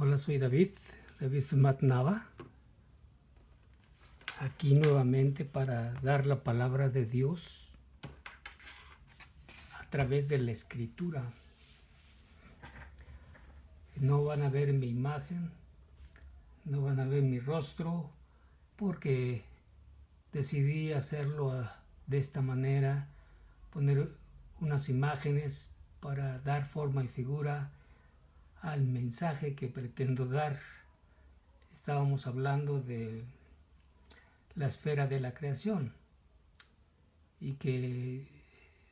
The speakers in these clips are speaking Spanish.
Hola, soy David Femat Nava, aquí nuevamente para dar la palabra de Dios a través de la escritura. No van a ver mi imagen, no van a ver mi rostro, porque decidí hacerlo de esta manera, poner unas imágenes para dar forma y figura al mensaje que pretendo dar. Estábamos hablando de la esfera de la creación y que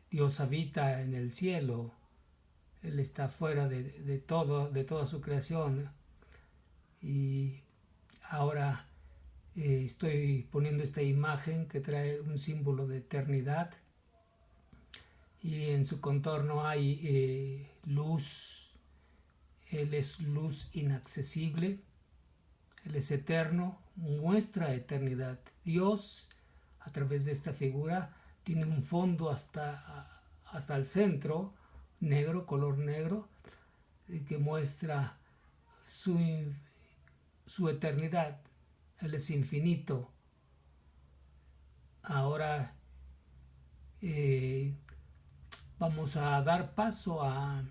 Dios habita en el cielo. Él está fuera de toda su creación, y ahora estoy poniendo esta imagen que trae un símbolo de eternidad, y en su contorno hay luz. Él es luz inaccesible, Él es eterno, muestra eternidad. Dios, a través de esta figura, tiene un fondo hasta el centro, negro, color negro, que muestra su eternidad. Él es infinito. Ahora vamos a dar paso a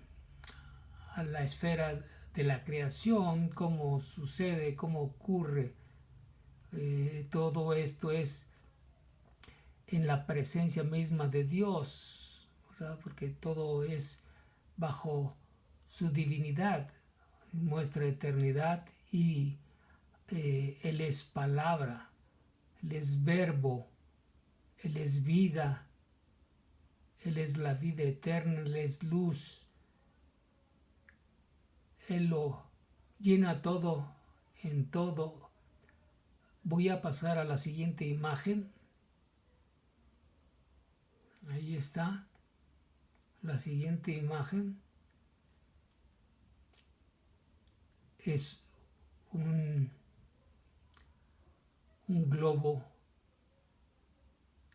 la esfera de la creación, cómo sucede, cómo ocurre. Todo esto es en la presencia misma de Dios, ¿verdad? Porque todo es bajo su divinidad, muestra eternidad, y Él es palabra, Él es verbo, Él es vida, Él es la vida eterna, Él es luz. Él lo llena todo en todo. Voy a pasar a la siguiente imagen. Ahí está la siguiente imagen. Es un globo.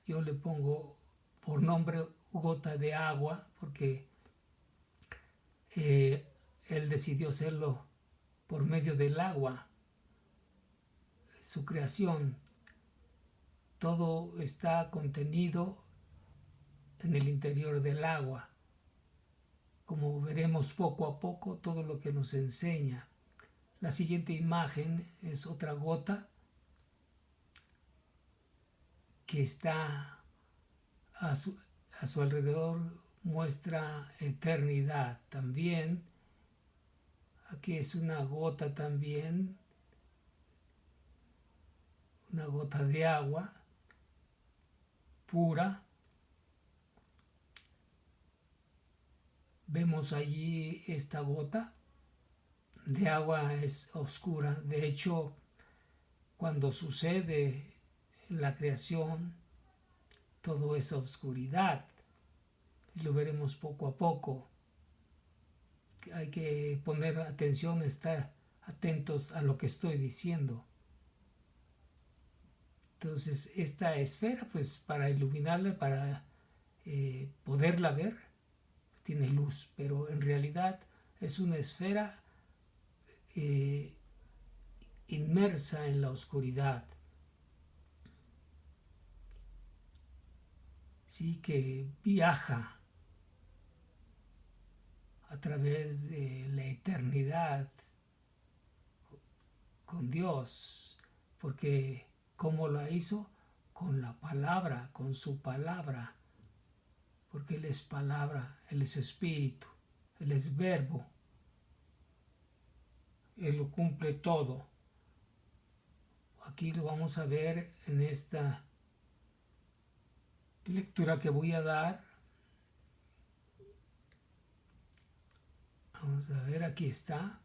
Yo le pongo por nombre gota de agua porque él decidió hacerlo por medio del agua. Su creación, todo está contenido en el interior del agua, como veremos poco a poco todo lo que nos enseña. La siguiente imagen es otra gota que está a su alrededor, muestra eternidad también. Aquí es una gota también, una gota de agua pura. Vemos allí esta gota de agua es oscura. De hecho, cuando sucede la creación, todo es oscuridad. Lo veremos poco a poco. Hay que poner atención, estar atentos a lo que estoy diciendo. Entonces, esta esfera, pues para iluminarla, para poderla ver, tiene luz, pero en realidad es una esfera inmersa en la oscuridad. Sí, que viaja a través de la eternidad con Dios, porque ¿cómo lo hizo? Con la palabra, con su palabra, porque Él es palabra, Él es espíritu, Él es verbo, Él lo cumple todo. Aquí lo vamos a ver en esta lectura que voy a dar. Vamos a ver, aquí está.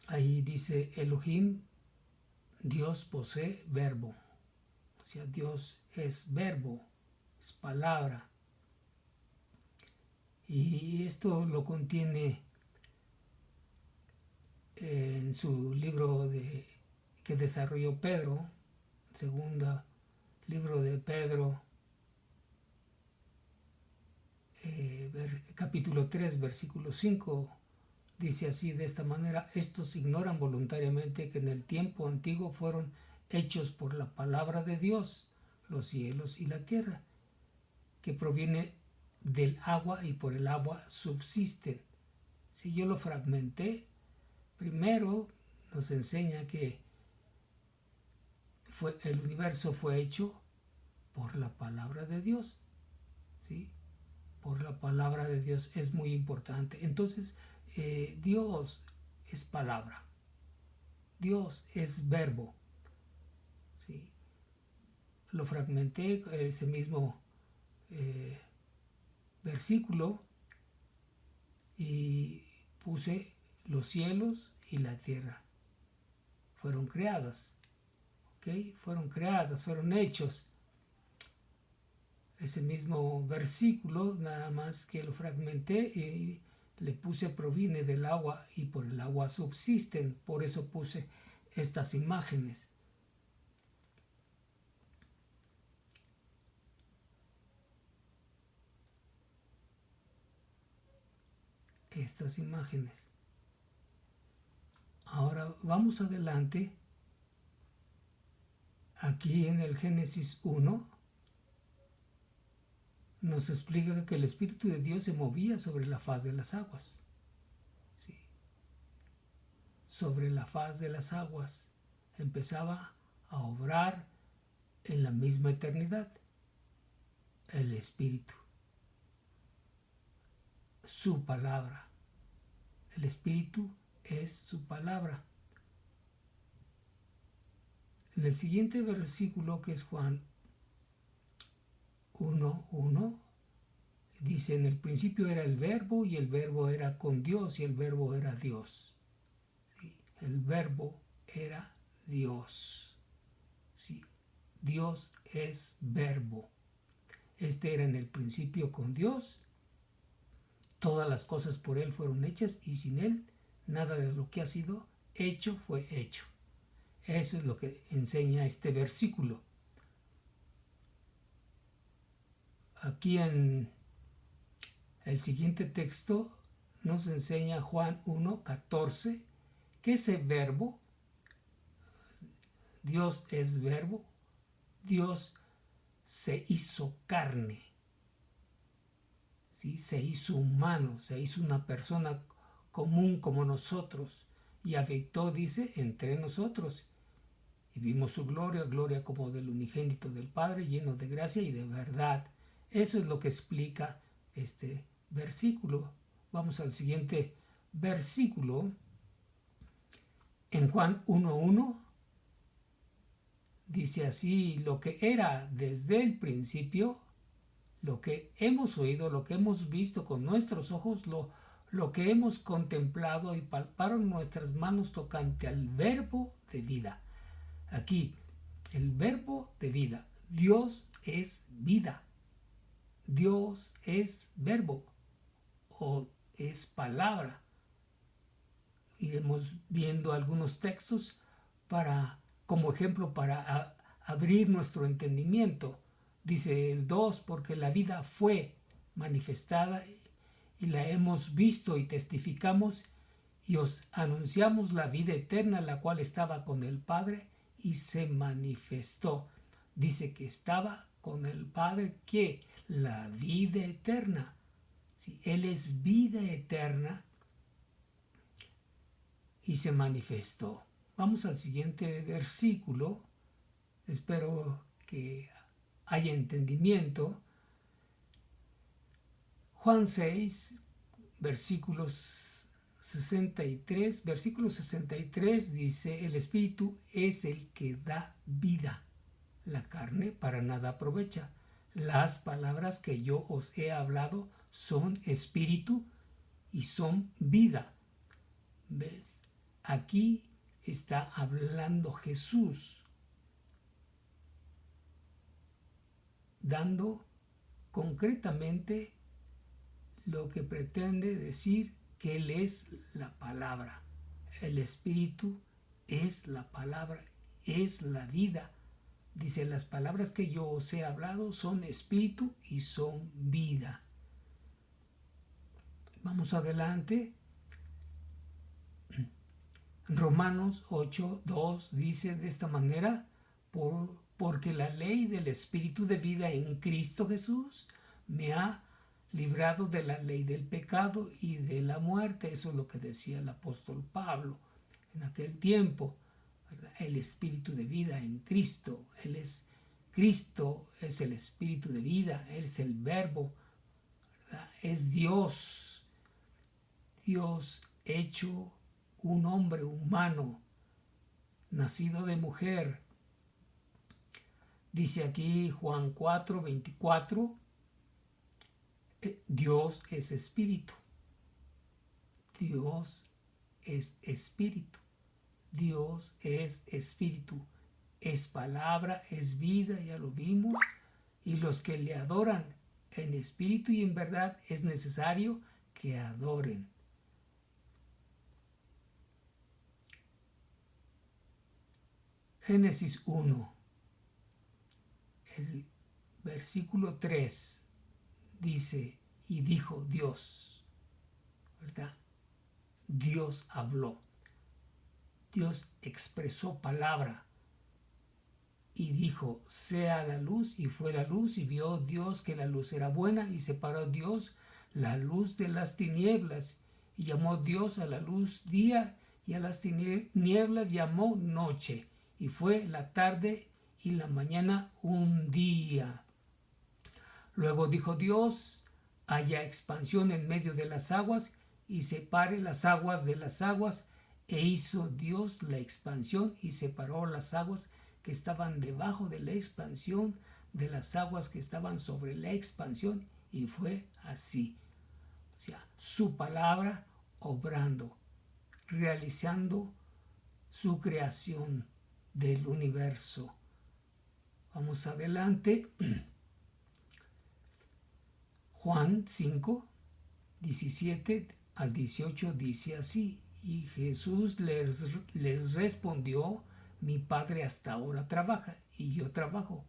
Ahí dice Elohim, Dios posee verbo. O sea, Dios es verbo, es palabra. Y esto lo contiene en su libro que desarrolló Pedro, segundo libro de Pedro, capítulo 3, versículo 5, dice así de esta manera: estos ignoran voluntariamente que en el tiempo antiguo fueron hechos por la palabra de Dios los cielos y la tierra, que proviene del agua y por el agua subsisten. Si yo lo fragmenté, primero nos enseña que el universo fue hecho por la palabra de Dios, ¿sí? Por la palabra de Dios, es muy importante. Entonces, Dios es palabra, Dios es verbo, ¿sí? Lo fragmenté, ese mismo versículo, y puse los cielos y la tierra. Fueron creadas, ¿ok? Fueron creadas, fueron hechos. Ese mismo versículo, nada más que lo fragmenté y le puse proviene del agua y por el agua subsisten. Por eso puse estas imágenes. Estas imágenes. Ahora vamos adelante. Aquí en el Génesis 1 nos explica que el Espíritu de Dios se movía sobre la faz de las aguas. ¿Sí? Sobre la faz de las aguas. Empezaba a obrar en la misma eternidad el Espíritu. Su palabra. El Espíritu es su palabra. En el siguiente versículo, que es Juan 1:1, dice: en el principio era el verbo y el verbo era con Dios y el verbo era Dios. ¿Sí? El verbo era Dios. ¿Sí? Dios es verbo. Este era en el principio con Dios. Todas las cosas por Él fueron hechas y sin Él nada de lo que ha sido hecho fue hecho. Eso es lo que enseña este versículo. Aquí en el siguiente texto nos enseña Juan 1:14 que ese verbo, Dios es verbo, Dios se hizo carne, ¿sí? Se hizo humano, se hizo una persona común como nosotros y habitó, dice, entre nosotros. Y vimos su gloria, gloria como del unigénito del Padre, lleno de gracia y de verdad. Eso es lo que explica este versículo. Vamos al siguiente versículo. En Juan 1:1 dice así: lo que era desde el principio, lo que hemos oído, lo que hemos visto con nuestros ojos, lo que hemos contemplado y palparon nuestras manos tocante al verbo de vida. Aquí, el verbo de vida. Dios es vida. Dios es verbo o es palabra. Iremos viendo algunos textos como ejemplo para abrir nuestro entendimiento. Dice el 2: porque la vida fue manifestada y la hemos visto y testificamos y os anunciamos la vida eterna, la cual estaba con el Padre y se manifestó. Dice que estaba con el Padre, que la vida eterna. Si Él es vida eterna y se manifestó. Vamos al siguiente versículo. Espero que haya entendimiento. Juan 6, versículos 63. Versículo 63 dice: el Espíritu es el que da vida. La carne para nada aprovecha. Las palabras que yo os he hablado son espíritu y son vida. ¿Ves? Aquí está hablando Jesús, dando concretamente lo que pretende decir, que Él es la palabra. El espíritu es la palabra, es la vida. Dice: las palabras que yo os he hablado son espíritu y son vida. Vamos adelante. Romanos 8:2 dice de esta manera, porque la ley del Espíritu de vida en Cristo Jesús me ha librado de la ley del pecado y de la muerte. Eso es lo que decía el apóstol Pablo en aquel tiempo, ¿verdad? El Espíritu de vida en Cristo. Cristo es el Espíritu de vida, Él es el Verbo, ¿verdad? Es Dios hecho un hombre humano, nacido de mujer. Dice aquí Juan 4:24, Dios es espíritu. Dios es espíritu. Dios es espíritu. Es palabra, es vida, ya lo vimos. Y los que le adoran en espíritu y en verdad es necesario que adoren. Génesis 1, el versículo 3 dice, y dijo Dios, ¿verdad? Dios habló, Dios expresó palabra y dijo, sea la luz, y fue la luz, y vio Dios que la luz era buena, y separó Dios la luz de las tinieblas, y llamó Dios a la luz día, y a las tinieblas llamó noche, y fue la tarde y la mañana un día. Luego dijo Dios, haya expansión en medio de las aguas, y separe las aguas de las aguas, e hizo Dios la expansión, y separó las aguas que estaban debajo de la expansión de las aguas que estaban sobre la expansión, y fue así. O sea, su palabra obrando, realizando su creación del universo. Vamos adelante. Juan 5, 17 al 18 dice así, y Jesús les respondió, mi Padre hasta ahora trabaja y yo trabajo.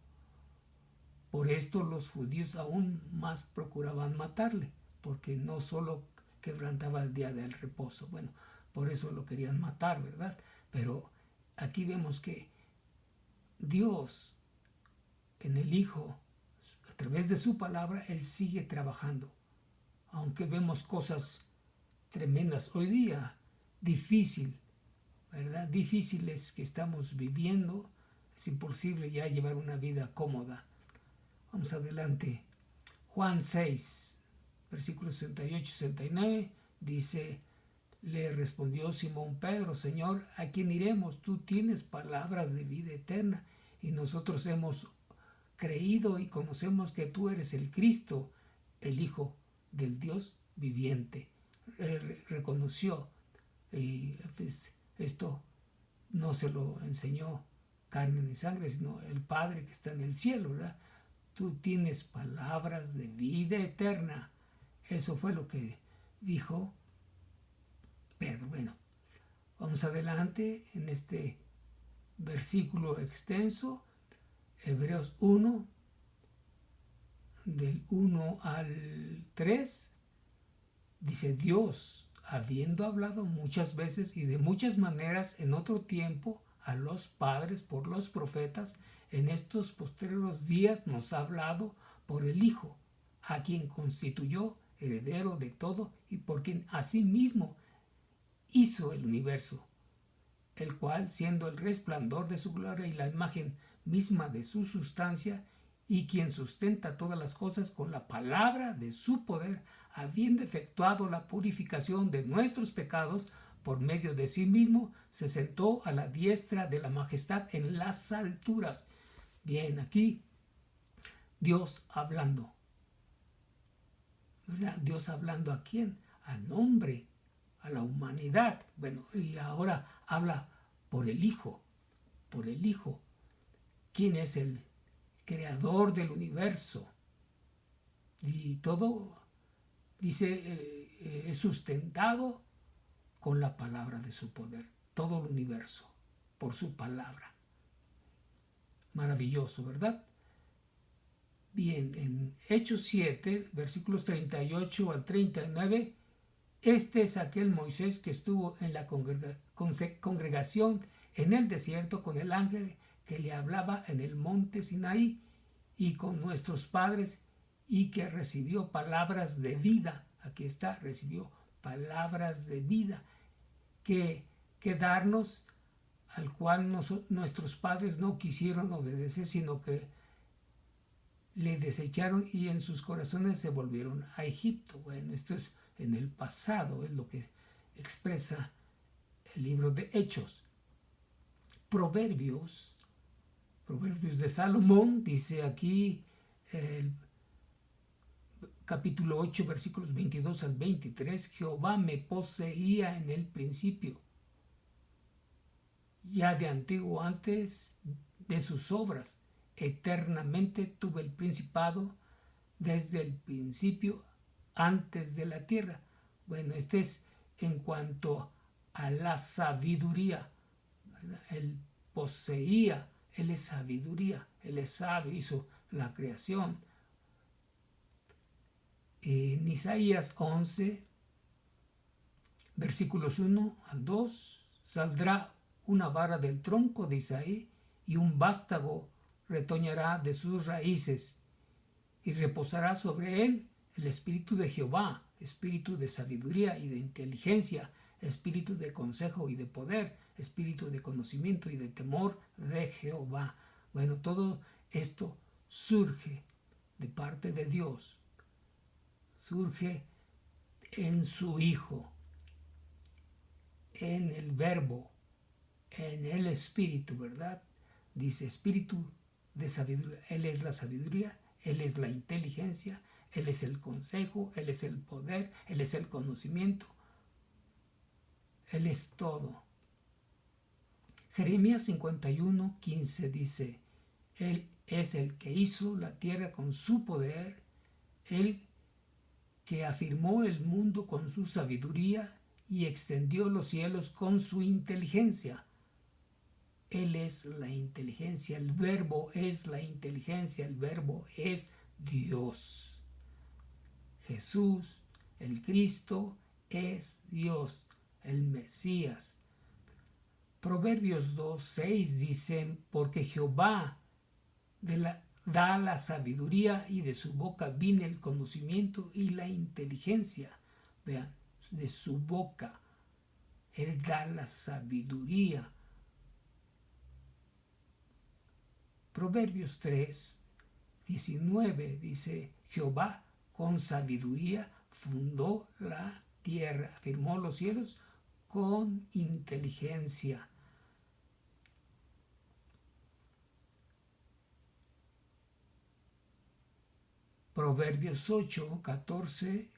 Por esto los judíos aún más procuraban matarle, porque no solo quebrantaba el día del reposo. Bueno, por eso lo querían matar, ¿verdad? Pero aquí vemos que Dios en el Hijo, a través de su palabra, Él sigue trabajando. Aunque vemos cosas tremendas hoy día, difícil, ¿verdad? Difíciles que estamos viviendo, es imposible ya llevar una vida cómoda. Vamos adelante. Juan 6, versículos 68-69, dice, le respondió Simón Pedro, Señor, ¿a quién iremos? Tú tienes palabras de vida eterna, y nosotros hemos creído y conocemos que tú eres el Cristo, el Hijo del Dios viviente. Reconoció, y pues, esto no se lo enseñó carne ni sangre, sino el Padre que está en el cielo, ¿verdad? Tú tienes palabras de vida eterna. Eso fue lo que dijo Pedro. Bueno, vamos adelante en este versículo extenso, Hebreos 1, del 1 al 3, dice, Dios, habiendo hablado muchas veces y de muchas maneras en otro tiempo a los padres por los profetas, en estos postreros días nos ha hablado por el Hijo, a quien constituyó heredero de todo y por quien asimismo hizo el universo, el cual, siendo el resplandor de su gloria y la imagen misma de su sustancia, y quien sustenta todas las cosas con la palabra de su poder, habiendo efectuado la purificación de nuestros pecados por medio de sí mismo, se sentó a la diestra de la majestad en las alturas. Bien, aquí Dios hablando. ¿Verdad? Dios hablando ¿a quién? Al hombre, a la humanidad. Bueno, y ahora habla por el Hijo, por el Hijo. ¿Quién es el creador del universo? Y todo, dice, es sustentado con la palabra de su poder. Todo el universo, por su palabra. Maravilloso, ¿verdad? Bien, en Hechos 7, versículos 38 al 39, Este es aquel Moisés que estuvo en la congregación en el desierto con el ángel que le hablaba en el monte Sinaí y con nuestros padres y que recibió palabras de vida. Aquí está, recibió palabras de vida que darnos, al cual nuestros padres no quisieron obedecer, sino que le desecharon y en sus corazones se volvieron a Egipto. Bueno, esto es en el pasado, es lo que expresa el libro de Hechos. Proverbios de Salomón, dice aquí el capítulo 8, versículos 22 al 23, Jehová me poseía en el principio, ya de antiguo antes de sus obras, eternamente tuve el principado desde el principio antes de la tierra. Bueno, este es en cuanto a la sabiduría. Él poseía, él es sabiduría, él es sabio, hizo la creación. En Isaías 11, versículos 1 al 2, saldrá una vara del tronco de Isaí y un vástago retoñará de sus raíces y reposará sobre él el espíritu de Jehová, espíritu de sabiduría y de inteligencia, espíritu de consejo y de poder, espíritu de conocimiento y de temor de Jehová. Bueno, todo esto surge de parte de Dios, surge en su Hijo, en el Verbo, en el Espíritu, ¿verdad? Dice espíritu de sabiduría. Él es la sabiduría, Él es la inteligencia, Él es el consejo, Él es el poder, Él es el conocimiento, Él es todo. Jeremías 51, 15 dice, Él es el que hizo la tierra con su poder, Él que afirmó el mundo con su sabiduría y extendió los cielos con su inteligencia. Él es la inteligencia, el Verbo es la inteligencia, el Verbo es Dios. Jesús, el Cristo, es Dios, el Mesías. Proverbios 2:6 dicen, porque Jehová da la sabiduría y de su boca viene el conocimiento y la inteligencia. Vean, de su boca Él da la sabiduría. Proverbios 3:19 dice, Jehová con sabiduría fundó la tierra, afirmó los cielos con inteligencia. Proverbios 8:14,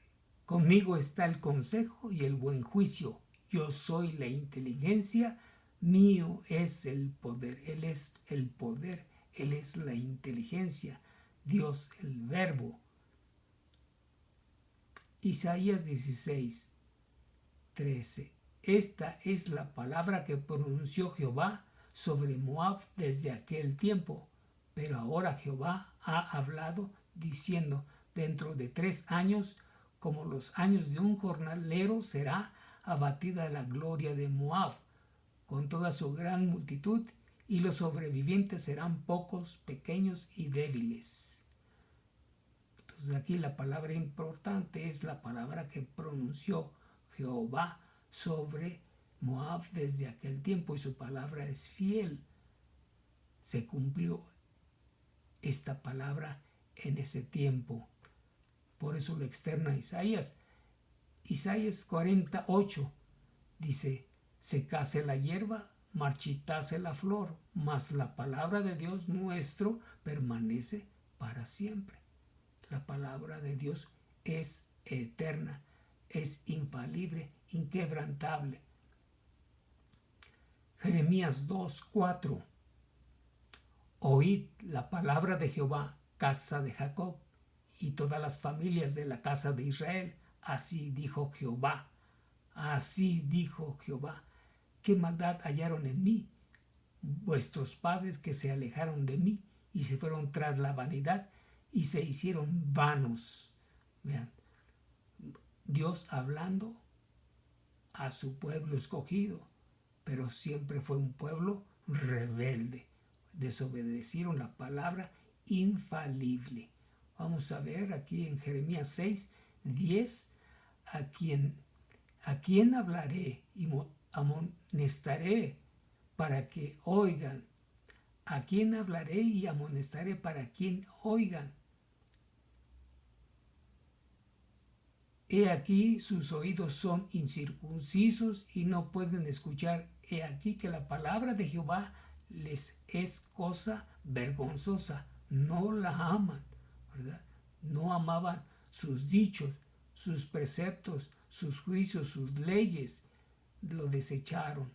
conmigo está el consejo y el buen juicio, yo soy la inteligencia, mío es el poder, Él es el poder, Él es la inteligencia, Dios el Verbo. Isaías 16:13, esta es la palabra que pronunció Jehová sobre Moab desde aquel tiempo, pero ahora Jehová ha hablado diciendo, dentro de 3 años, como los años de un jornalero, será abatida la gloria de Moab, con toda su gran multitud, y los sobrevivientes serán pocos, pequeños y débiles. Entonces aquí la palabra importante es la palabra que pronunció Jehová sobre Moab desde aquel tiempo, y su palabra es fiel. Se cumplió esta palabra en ese tiempo. Por eso lo externa Isaías. Isaías 48 dice, secase la hierba, marchitase la flor, mas la palabra de Dios nuestro permanece para siempre. La palabra de Dios es eterna, es infalible, inquebrantable. Jeremías 2:4, oíd la palabra de Jehová, casa de Jacob, y todas las familias de la casa de Israel. Así dijo Jehová, ¿qué maldad hallaron en mí? Vuestros padres que se alejaron de mí y se fueron tras la vanidad y se hicieron vanos. Vean, Dios hablando a su pueblo escogido, pero siempre fue un pueblo rebelde. Desobedecieron la palabra infalible. Vamos a ver aquí en Jeremías 6:10, a quien hablaré y amonestaré para que oigan. A quien hablaré y amonestaré para quien oigan. He aquí sus oídos son incircuncisos y no pueden escuchar. He aquí que la palabra de Jehová les es cosa vergonzosa. No la aman, ¿verdad? No amaban sus dichos, sus preceptos, sus juicios, sus leyes. Lo desecharon.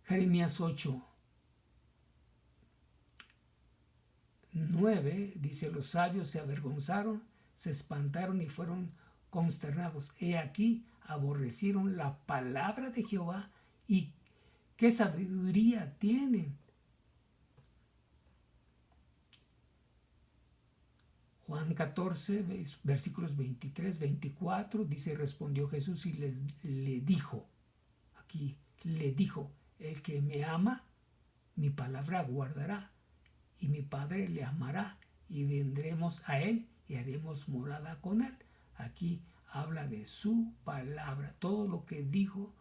Jeremías 8:9 dice: los sabios se avergonzaron, se espantaron y fueron consternados. He aquí, aborrecieron la palabra de Jehová, y qué sabiduría tienen. Juan 14, versículos 23-24, dice: respondió Jesús y le dijo, aquí le dijo, el que me ama, mi palabra guardará, y mi Padre le amará, y vendremos a él y haremos morada con él. Aquí habla de su palabra. Todo lo que dijo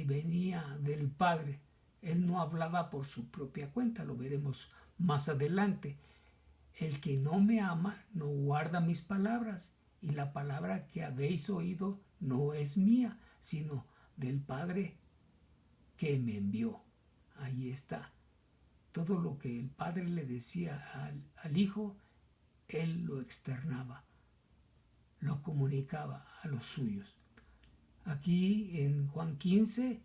venía del Padre. Él no hablaba por su propia cuenta, lo veremos más adelante. El que no me ama no guarda mis palabras, y la palabra que habéis oído no es mía, sino del Padre que me envió. Ahí está. Todo lo que el Padre le decía al Hijo, Él lo externaba, lo comunicaba a los suyos. Aquí en Juan 15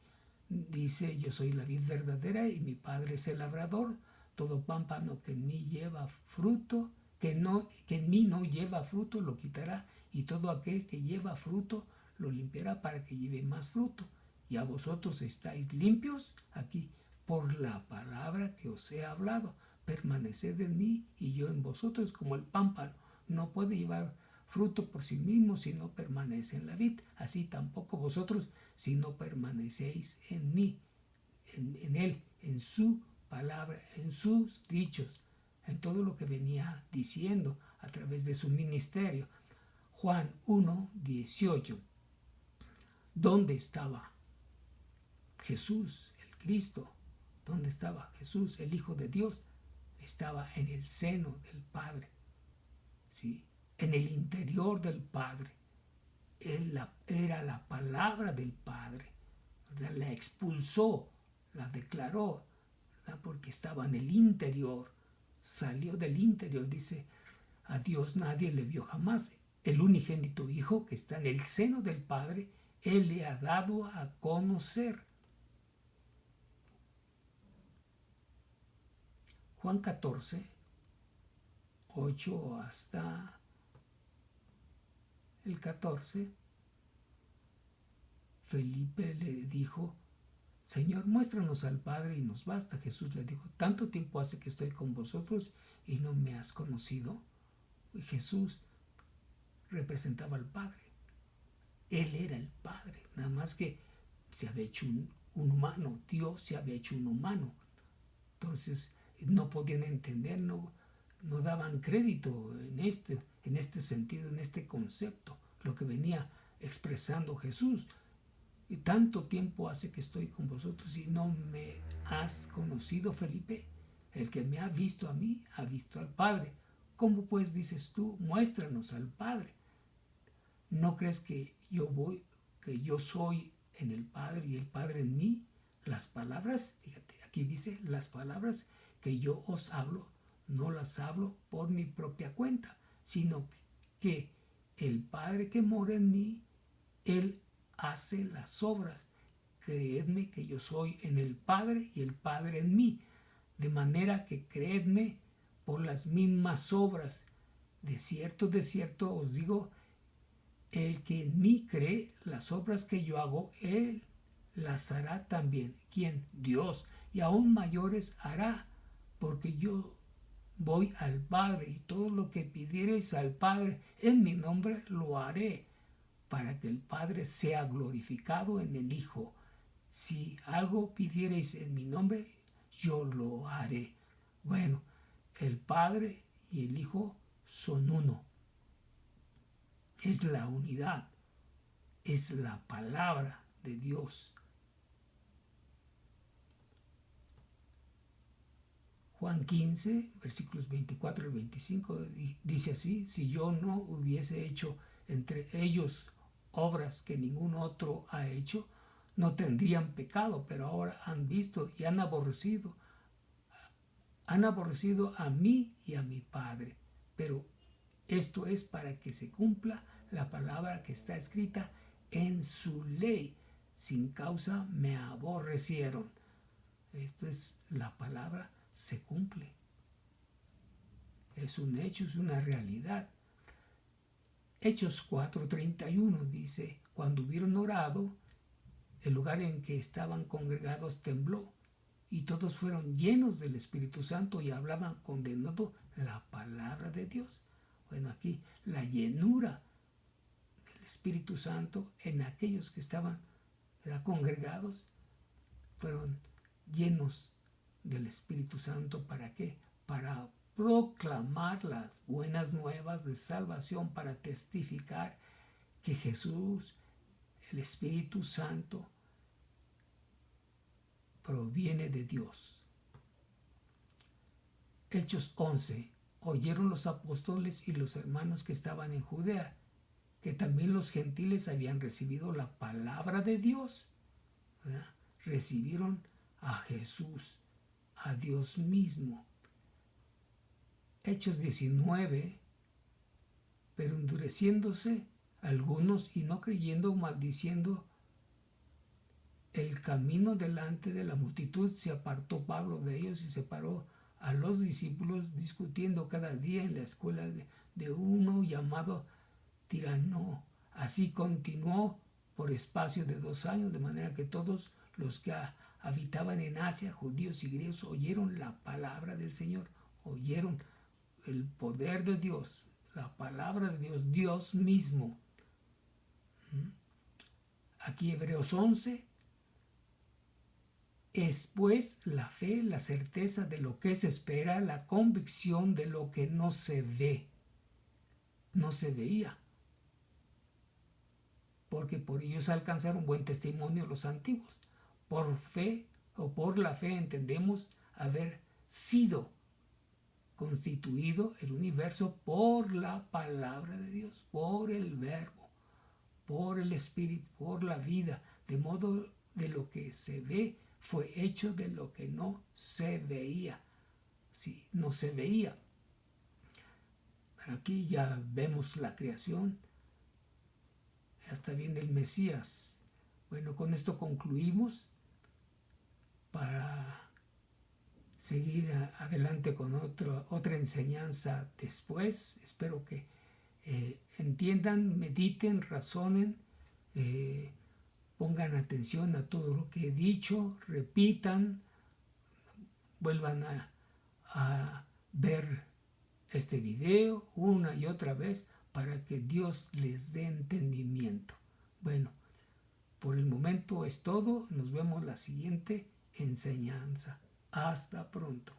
dice: yo soy la vid verdadera y mi Padre es el labrador. Todo pámpano que en mí lleva fruto, que en mí no lleva fruto, lo quitará, y todo aquel que lleva fruto lo limpiará para que lleve más fruto. Y a vosotros estáis limpios aquí por la palabra que os he hablado. Permaneced en mí y yo en vosotros, como el pámpano no puede llevar fruto por sí mismo si no permanece en la vid. Así tampoco vosotros si no permanecéis en mí, en él, en su palabra, en sus dichos, en todo lo que venía diciendo a través de su ministerio. Juan 1:18. ¿Dónde estaba Jesús, el Cristo? ¿Dónde estaba Jesús, el Hijo de Dios? Estaba en el seno del Padre, ¿sí? En el interior del Padre. Él era la palabra del Padre, ¿verdad? La expulsó, la declaró, ¿verdad? Porque estaba en el interior, salió del interior. Dice: a Dios nadie le vio jamás. El unigénito Hijo que está en el seno del Padre, Él le ha dado a conocer. Juan 14, 8 hasta el 14, Felipe le dijo: Señor, muéstranos al Padre y nos basta. Jesús le dijo: ¿tanto tiempo hace que estoy con vosotros y no me has conocido? Y Jesús representaba al Padre. Él era el Padre, nada más que se había hecho un humano. Dios se había hecho un humano. Entonces no podían entender, no daban crédito en este sentido, en este concepto, lo que venía expresando Jesús. Y tanto tiempo hace que estoy con vosotros y no me has conocido, Felipe. El que me ha visto a mí, ha visto al Padre. ¿Cómo pues dices tú, muéstranos al Padre? ¿No crees que yo soy en el Padre y el Padre en mí? Las palabras, fíjate, aquí dice: las palabras que yo os hablo, no las hablo por mi propia cuenta, sino que el Padre que mora en mí, Él hace las obras. Creedme que yo soy en el Padre y el Padre en mí, de manera que creedme por las mismas obras. De cierto os digo, el que en mí cree, las obras que yo hago, Él las hará también. ¿Quién? Dios. Y aún mayores hará, porque yo voy al Padre, y todo lo que pidiereis al Padre en mi nombre lo haré, para que el Padre sea glorificado en el Hijo. Si algo pidiereis en mi nombre, yo lo haré. Bueno, el Padre y el Hijo son uno. Es la unidad, es la palabra de Dios. Juan 15, versículos 24 y 25 dice así: si yo no hubiese hecho entre ellos obras que ningún otro ha hecho, no tendrían pecado, pero ahora han visto y han aborrecido a mí y a mi Padre. Pero esto es para que se cumpla la palabra que está escrita en su ley. Sin causa me aborrecieron. Esto es la palabra, se cumple. Es un hecho, es una realidad. Hechos 4:31 dice: cuando hubieron orado, el lugar en que estaban congregados tembló, y todos fueron llenos del Espíritu Santo y hablaban con denuedo la palabra de Dios. Bueno, aquí la llenura del Espíritu Santo en aquellos que estaban congregados fueron llenos del Espíritu Santo. ¿Para qué? Para proclamar las buenas nuevas de salvación, para testificar que Jesús, el Espíritu Santo, proviene de Dios. Hechos 11. Oyeron los apóstoles y los hermanos que estaban en Judea que también los gentiles habían recibido la palabra de Dios, ¿verdad? Recibieron a Jesús, a Dios mismo. Hechos 19. Pero endureciéndose algunos y no creyendo, maldiciendo el camino delante de la multitud, se apartó Pablo de ellos y separó a los discípulos, discutiendo cada día en la escuela de uno llamado Tirano. Así continuó por espacio de 2 años, de manera que todos los que habitaban en Asia, judíos y griegos, oyeron la palabra del Señor, oyeron el poder de Dios, la palabra de Dios, Dios mismo. Aquí Hebreos 11. Es pues la fe, la certeza de lo que se espera, la convicción de lo que no se ve. No se veía, porque por ellos alcanzaron buen testimonio los antiguos. Por fe o por la fe entendemos haber sido constituido el universo por la palabra de Dios, por el verbo, por el espíritu, por la vida, de modo de lo que se ve fue hecho de lo que no se veía. Sí, no se veía. Pero aquí ya vemos la creación, hasta viene el Mesías. Bueno, con esto concluimos para seguir adelante con otra enseñanza después. Espero que entiendan, mediten, razonen, pongan atención a todo lo que he dicho, repitan, vuelvan a ver este video una y otra vez para que Dios les dé entendimiento. Bueno, por el momento es todo. Nos vemos la siguiente enseñanza. Hasta pronto.